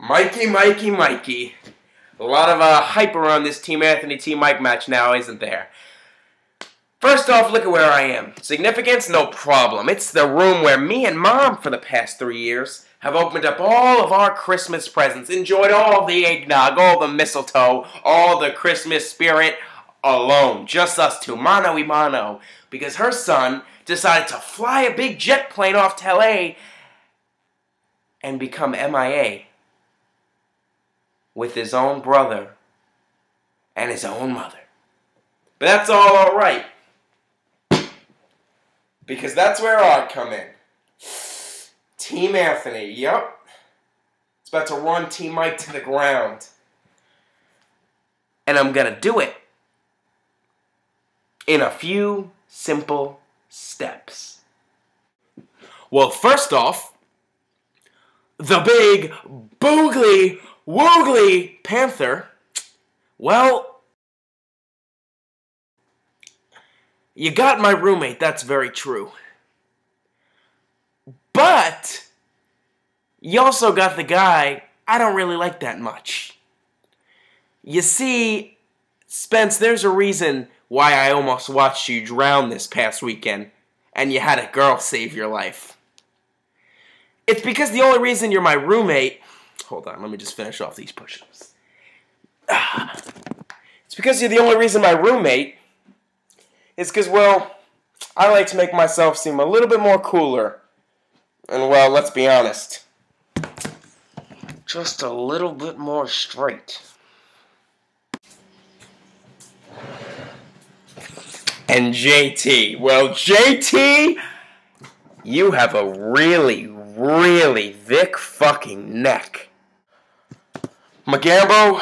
Mikey, Mikey, Mikey. A lot of hype around this Team Anthony, Team Mike match now, isn't there? First off, look at where I am. Significance? No problem. It's the room where me and Mom, for the past 3 years, have opened up all of our Christmas presents, enjoyed all the eggnog, all the mistletoe, all the Christmas spirit alone. Just us two, mano y mano. Because her son decided to fly a big jet plane off to LA and become MIA with his own brother and his own mother. But that's all alright. Because that's where I come in. Team Anthony, yup. It's about to run Team Mike to the ground. And I'm gonna do it in a few simple steps. Well, first off, the big boogly woogly panther, well, you got my roommate, that's very true. But you also got the guy I don't really like that much. You see, Spence, there's a reason why I almost watched you drown this past weekend, and you had a girl save your life. It's because the only reason you're my roommate... Hold on, let me just finish off these push-ups. It's because you're the only reason my roommate is because, well, I like to make myself seem a little bit more cooler. And, well, let's be honest, just a little bit more straight. And JT, well, JT, you have a really, really thick fucking neck. Magambo,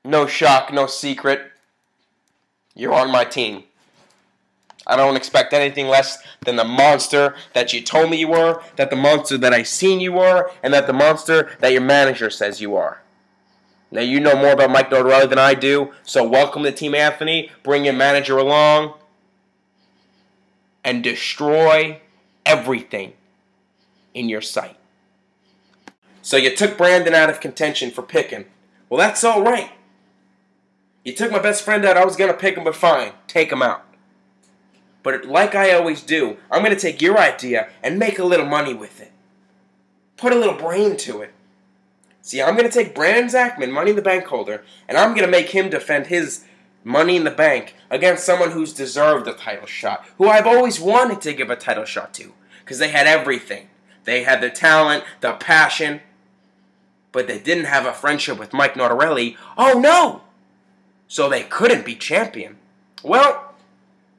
no shock, no secret, you're on my team. I don't expect anything less than the monster that you told me you were, that the monster that I seen you were, and that the monster that your manager says you are. Now, you know more about Mike Nordarelli than I do, so welcome to Team Anthony, bring your manager along, and destroy everything in your sight. So you took Brandon out of contention for picking. Well, that's all right. You took my best friend out, I was going to pick him, but fine, take him out. But like I always do, I'm going to take your idea and make a little money with it. Put a little brain to it. See, I'm going to take Brandon Zachman, Money in the Bank holder, and I'm going to make him defend his Money in the Bank against someone who's deserved a title shot, who I've always wanted to give a title shot to, because they had everything. They had the talent, the passion, but they didn't have a friendship with Mike Nordarelli. Oh no! So they couldn't be champion. Well,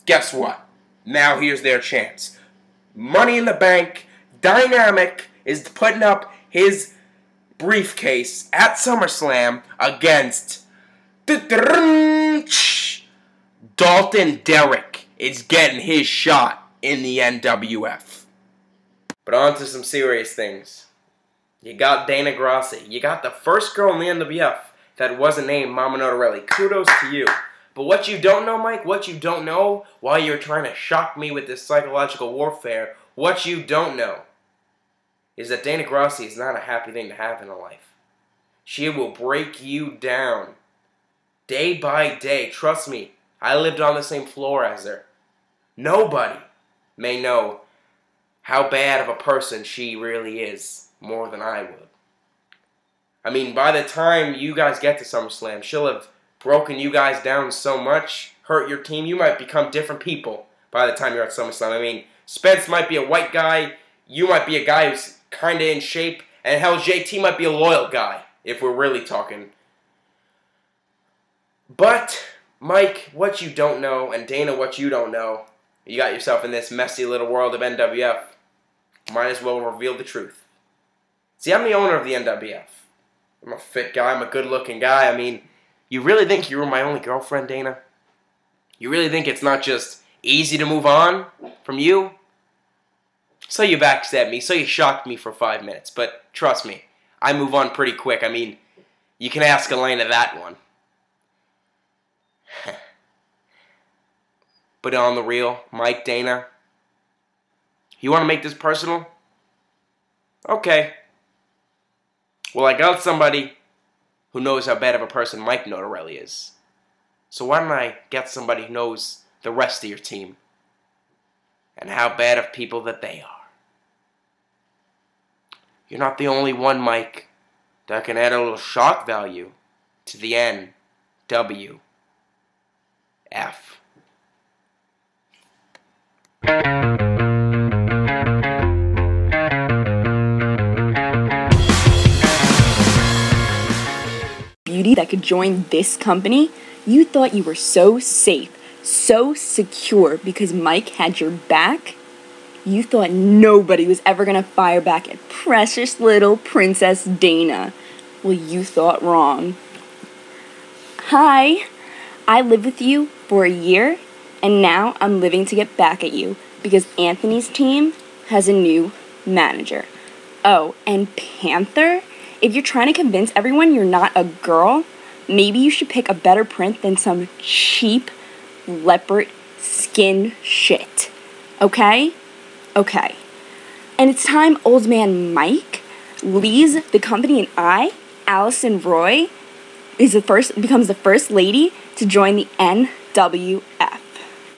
guess what? Now here's their chance. Money in the Bank, Dynamic, is putting up his briefcase at SummerSlam against Dalton Derrick. Is getting his shot in the NWF. But on to some serious things. You got Dana Grassi. You got the first girl in the NWF that wasn't named Mama Nordarelli. Kudos to you. But what you don't know, Mike, what you don't know, while you're trying to shock me with this psychological warfare, what you don't know is that Dana Grassi is not a happy thing to have in a life. She will break you down day by day. Trust me, I lived on the same floor as her. Nobody may know how bad of a person she really is more than I would. I mean, by the time you guys get to SummerSlam, she'll have broken you guys down so much, hurt your team, you might become different people by the time you're at SummerSlam. I mean, Spence might be a white guy, you might be a guy who's kind of in shape, and hell, JT might be a loyal guy, if we're really talking. But, Mike, what you don't know, and Dana, what you don't know, you got yourself in this messy little world of NWF. Might as well reveal the truth. See, I'm the owner of the NWF. I'm a fit guy, I'm a good-looking guy, I mean, you really think you were my only girlfriend, Dana? You really think it's not just easy to move on from you? So you backstabbed me, so you shocked me for 5 minutes, but trust me, I move on pretty quick. I mean, you can ask Elena that one. But on the real, Mike, Dana, you want to make this personal? Okay. Well, I got somebody who knows how bad of a person Mike Notarelli is. So why don't I get somebody who knows the rest of your team and how bad of people that they are. You're not the only one, Mike, that can add a little shock value to the NWF. Beauty that could join this company, you thought you were so safe, so secure because Mike had your back? You thought nobody was ever gonna fire back at precious little Princess Dana. Well, you thought wrong. Hi, I lived with you for a year, and now I'm living to get back at you because Anthony's team has a new manager. Oh, and Panther? If you're trying to convince everyone you're not a girl, maybe you should pick a better print than some cheap leopard skin shit. Okay? Okay. And it's time old man Mike leaves the company and Allison Roy, becomes the first lady to join the NWF.